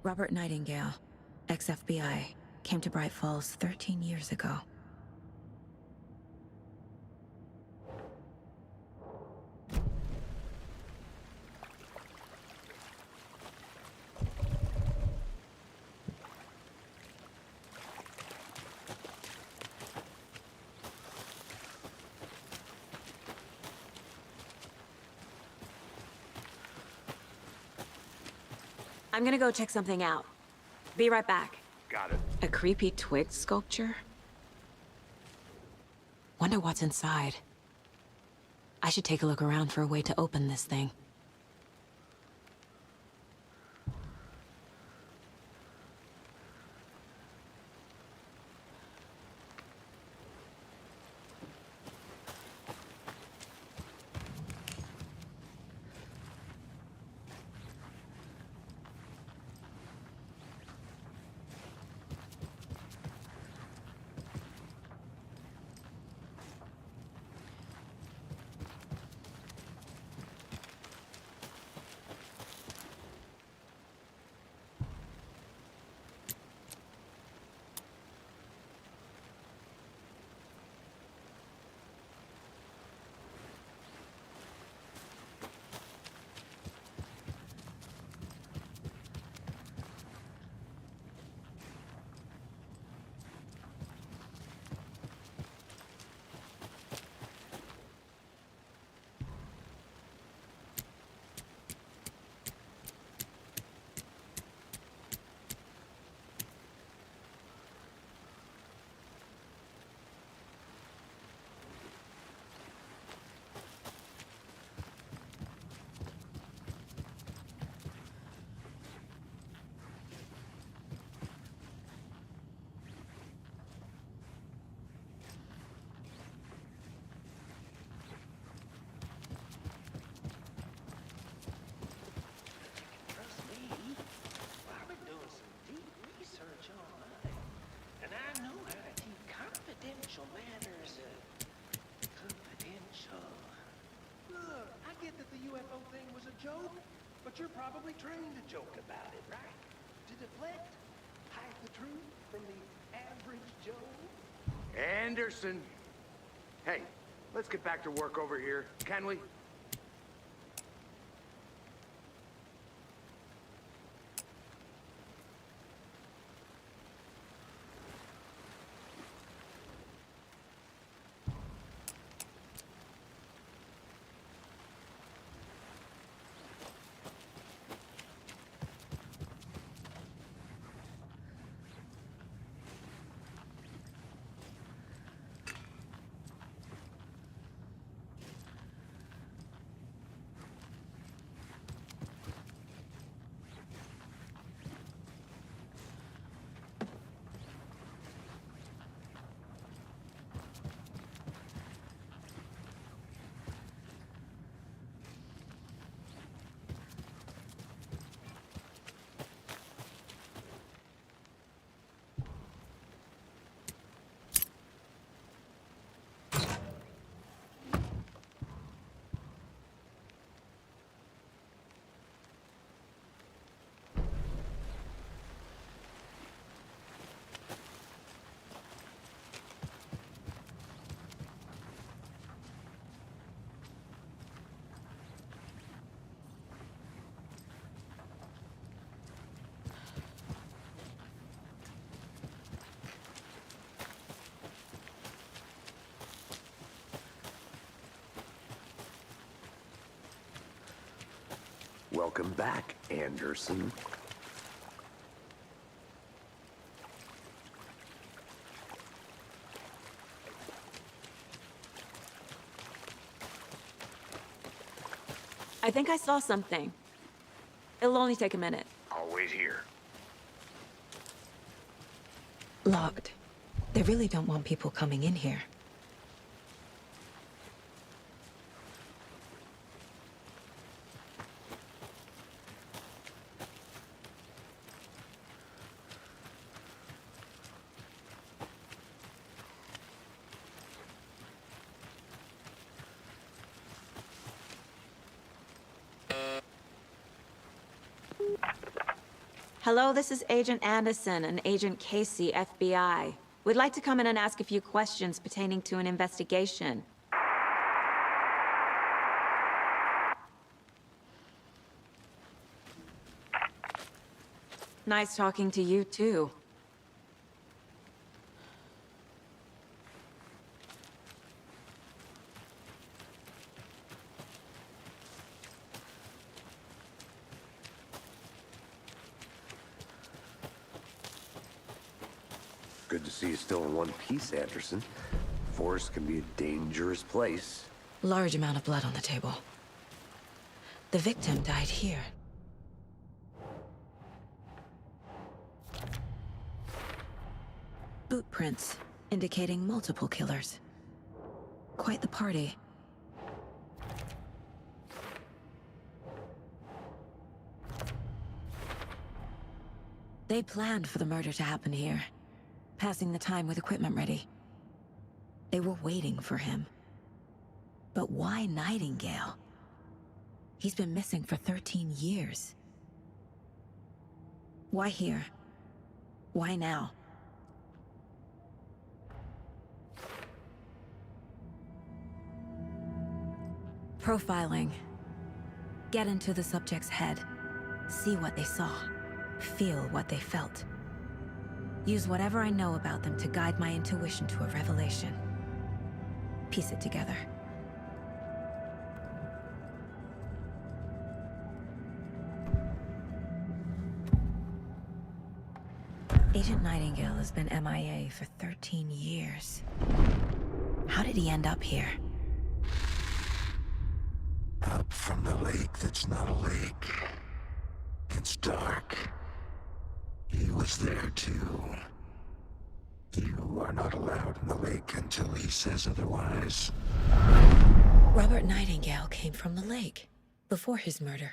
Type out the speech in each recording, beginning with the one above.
Robert Nightingale, ex-FBI, came to Bright Falls 13 years ago. I'm gonna go check something out. Be right back. Got it. A creepy twig sculpture? Wonder what's inside. I should take a look around for a way to open this thing. But you're probably trained to joke about it, right? To deflect, hide the truth from the average Joe. Anderson. Hey, let's get back to work over here, can we? Welcome back, Anderson. I think I saw something. It'll only take a minute. I'll wait here. Locked. They really don't want people coming in here. Hello, this is Agent Anderson and Agent Casey, FBI. We'd like to come in and ask a few questions pertaining to an investigation. Nice talking to you, too. Good to see you still in one piece, Anderson. Forest can be a dangerous place. Large amount of blood on the table. The victim died here. Boot prints, indicating multiple killers. Quite the party. They planned for the murder to happen here, passing the time with equipment ready. They were waiting for him. But why Nightingale? He's been missing for 13 years. Why here? Why now? Profiling. Get into the subject's head. See what they saw. Feel what they felt. Use whatever I know about them to guide my intuition to a revelation. Piece it together. Agent Nightingale has been MIA for 13 years. How did he end up here? Up from the lake that's not a lake. It's dark. He was there too. You are not allowed in the lake until he says otherwise. Robert Nightingale came from the lake, before his murder.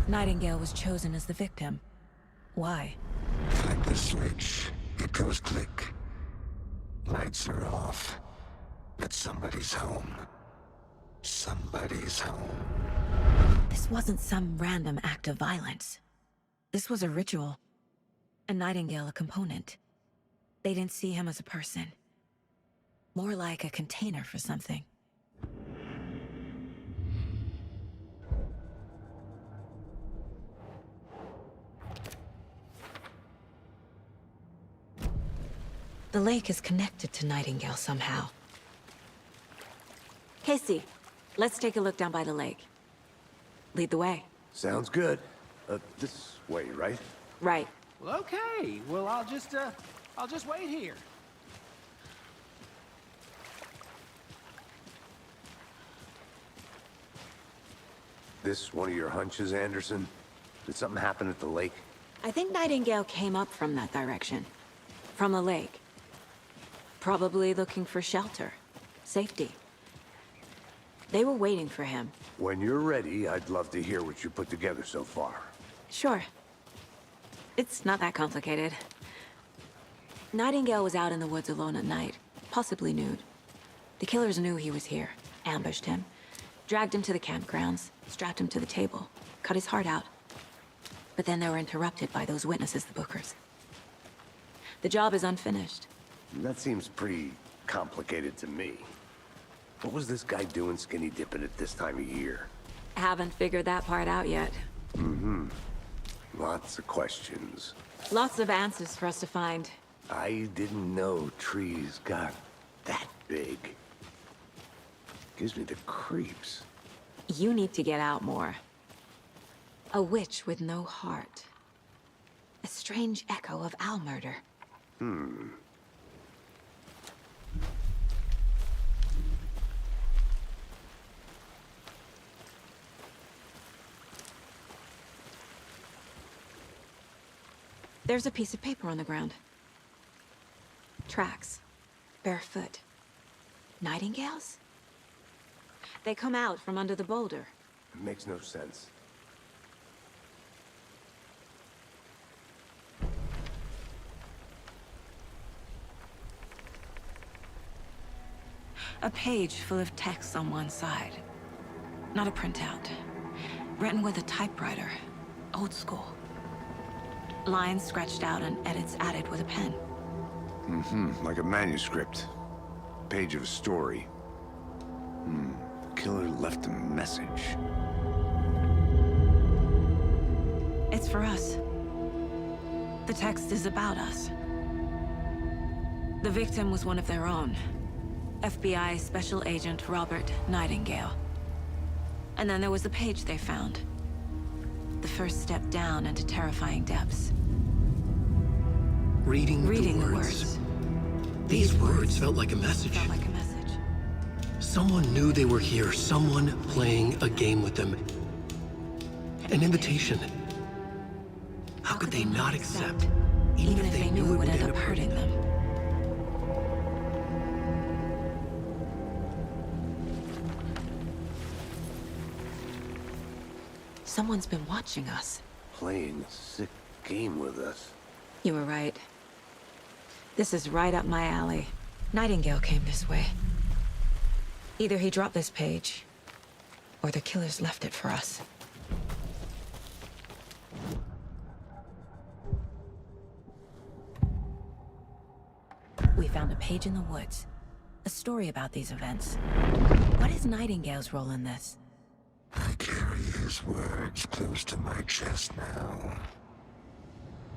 Nightingale was chosen as the victim. Why? Like the switch, it goes click. Lights are off. But somebody's home. Somebody's home. This wasn't some random act of violence. This was a ritual. And Nightingale a component. They didn't see him as a person. More like a container for something. The lake is connected to Nightingale somehow. Casey, let's take a look down by the lake. Lead the way. Sounds good. This way, right? Right. Well, okay. Well, I'll just wait here. This one of your hunches, Anderson? Did something happen at the lake? I think Nightingale came up from that direction. From the lake. Probably looking for shelter. Safety. They were waiting for him. When you're ready, I'd love to hear what you put together so far. Sure. It's not that complicated. Nightingale was out in the woods alone at night, possibly nude. The killers knew he was here, ambushed him, dragged him to the campgrounds, strapped him to the table, cut his heart out. But then they were interrupted by those witnesses, the Bookers. The job is unfinished. That seems pretty complicated to me. What was this guy doing skinny dipping at this time of year? Haven't figured that part out yet. Lots of questions. Lots of answers for us to find. I didn't know trees got that big. Gives me the creeps. You need to get out more. A witch with no heart. A strange echo of owl murder. There's a piece of paper on the ground. Tracks. Barefoot. Nightingales? They come out from under the boulder. It makes no sense. A page full of text on one side. Not a printout. Written with a typewriter. Old school. Lines scratched out and edits added with a pen. Like a manuscript. Page of a story. The killer left a message. It's for us. The text is about us. The victim was one of their own. FBI Special Agent Robert Nightingale. And then there was the page they found. The first step down into terrifying depths. Reading the words. These words felt like a message. Felt like a message. Someone knew they were here, someone playing a game with them. An invitation. How could they not accept, even if they knew it would end up hurting them? Someone's been watching us. Playing a sick game with us. You were right. This is right up my alley. Nightingale came this way. Either he dropped this page, or the killers left it for us. We found a page in the woods. A story about these events. What is Nightingale's role in this? I carry his words close to my chest now.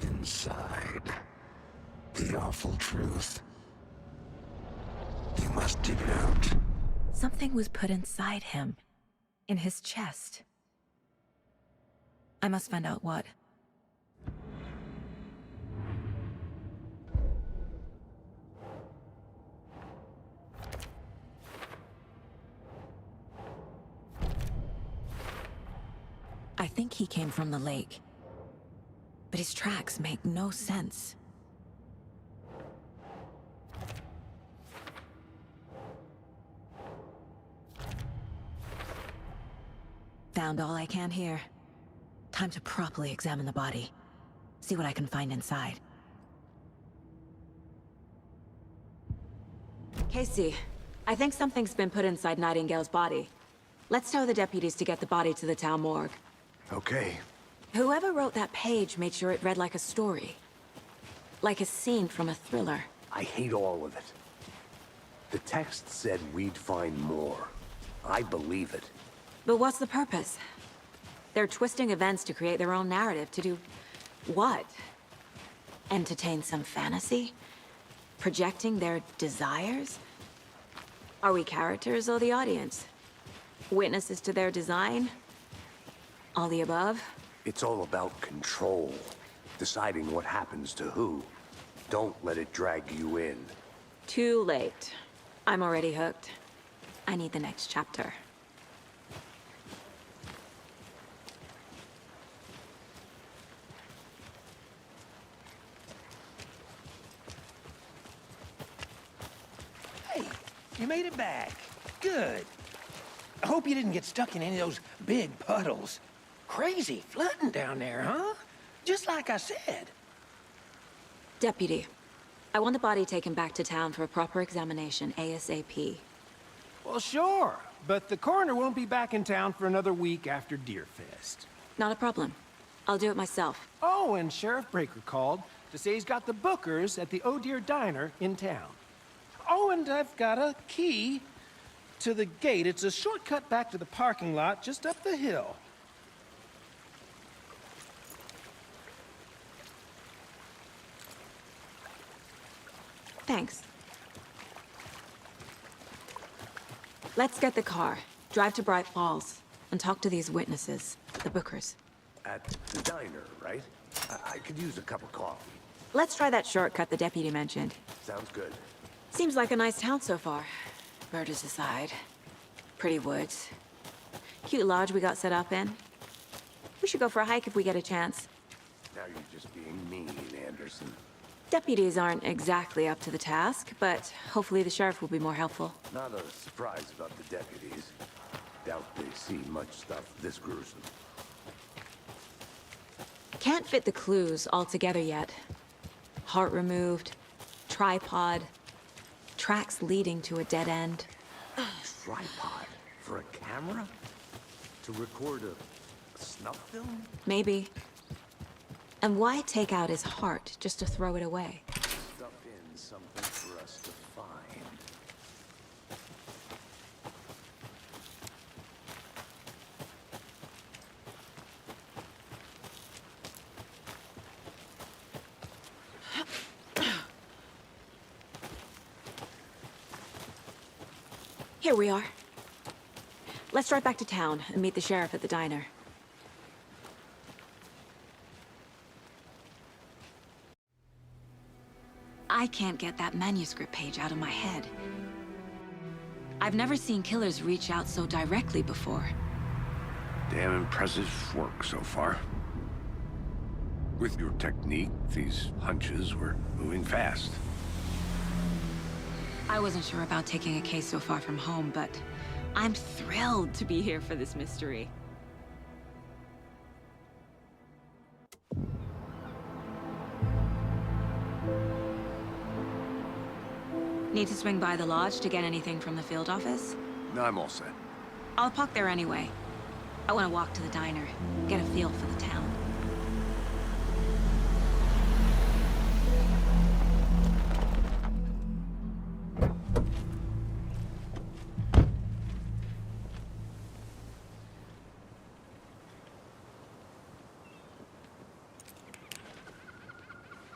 Inside, the awful truth. You must dig it out. Something was put inside him. In his chest. I must find out what. I think he came from the lake. But his tracks make no sense. Found all I can here. Time to properly examine the body. See what I can find inside. Casey, I think something's been put inside Nightingale's body. Let's tell the deputies to get the body to the town morgue. Okay. Whoever wrote that page made sure it read like a story. Like a scene from a thriller. I hate all of it. The text said we'd find more. I believe it. But what's the purpose? They're twisting events to create their own narrative to do... what? Entertain some fantasy? Projecting their desires? Are we characters or the audience? Witnesses to their design? All the above? It's all about control. Deciding what happens to who. Don't let it drag you in. Too late. I'm already hooked. I need the next chapter. Hey, you made it back. Good. I hope you didn't get stuck in any of those big puddles. Crazy flooding down there, huh? Just like I said. Deputy, I want the body taken back to town for a proper examination ASAP. Well, sure. But the coroner won't be back in town for another week after Deerfest. Not a problem. I'll do it myself. Oh, and Sheriff Breaker called to say he's got the Bookers at the Oh Dear Diner in town. Oh, and I've got a key to the gate. It's a shortcut back to the parking lot just up the hill. Thanks. Let's get the car, drive to Bright Falls, and talk to these witnesses, the Bookers. At the diner, right? I could use a cup of coffee. Let's try that shortcut the deputy mentioned. Sounds good. Seems like a nice town so far. Murders aside. Pretty woods. Cute lodge we got set up in. We should go for a hike if we get a chance. Now you're just being mean, Anderson. Deputies aren't exactly up to the task, but hopefully the sheriff will be more helpful. Not a surprise about the deputies. Doubt they see much stuff this gruesome. Can't fit the clues all together yet. Heart removed, tripod, tracks leading to a dead end. Tripod? For a camera? To record a Snuff film? Maybe. And why take out his heart just to throw it away? Stuff in something for us to find. Here we are. Let's drive back to town and meet the sheriff at the diner. I can't get that manuscript page out of my head. I've never seen killers reach out so directly before. Damn impressive work so far. With your technique, these hunches were moving fast. I wasn't sure about taking a case so far from home, but I'm thrilled to be here for this mystery. Need to swing by the lodge to get anything from the field office? No, I'm all set. I'll park there anyway. I want to walk to the diner, get a feel for the town.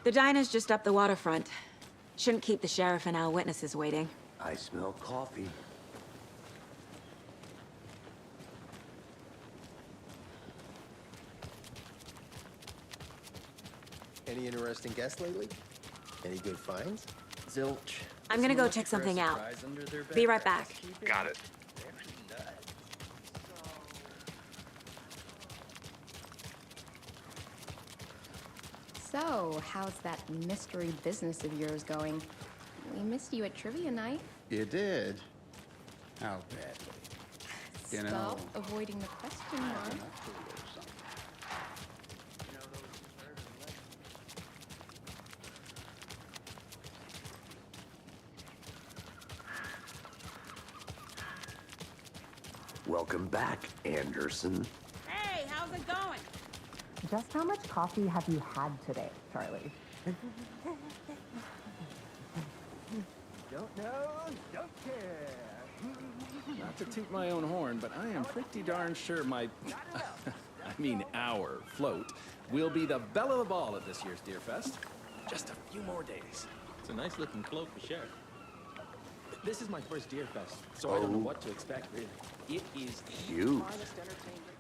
The diner's just up the waterfront. Shouldn't keep the sheriff and our witnesses waiting. I smell coffee. Any interesting guests lately? Any good finds? Zilch. I'm gonna go check something out. Be right back. Got it. So, how's that mystery business of yours going? We missed you at trivia night. You did? How badly? You know, Stop avoiding the question, Mark. Welcome back, Anderson. Hey, how's it going? Just how much coffee have you had today, Charlie? Don't know, don't care. Not to toot my own horn, but I am pretty darn sure my, I mean our float, will be the belle of the ball at this year's Deer Fest. Just a few more days. It's a nice looking cloak for Sheriff. This is my first Deer Fest, so I don't know what to expect, really. It is the Huge. finest entertainment